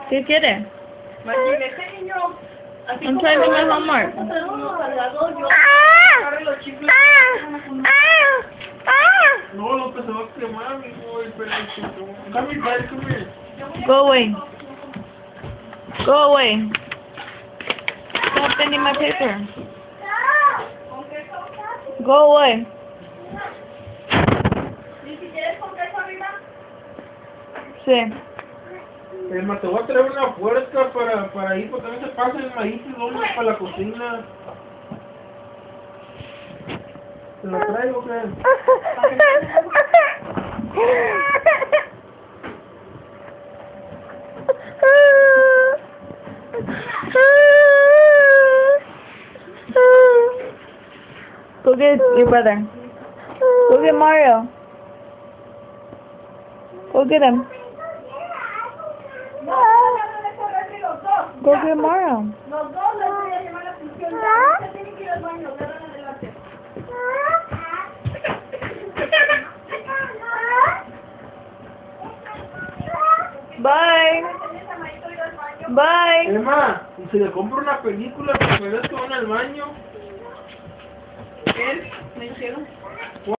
¿Qué quiere? Martín, ese niño... así I'm como trying to do my los homework. unos cargados, yo agarro los chicles. No, lo que se va a quemar, mijo, espérate. Come here, Dad, come here. Go away. Go away. Stop bending my paper. Go away. ¿Y si quieres con queso arriba? Sí. Te voy a traer una puerta para ir, porque no se pasa el maíz y vamos para la cocina. ¿Te la traigo o qué? Go get your brother. Go get Mario. Go get him. No, de correr los dos. Go get Mario. Los dos les voy a llamar la atención. Ya tienen que ir al baño, de ahora en adelante. Bye. Bye. Emma, y si le compro una película, ¿te ves que van al baño? ¿Qué? ¿Me hicieron?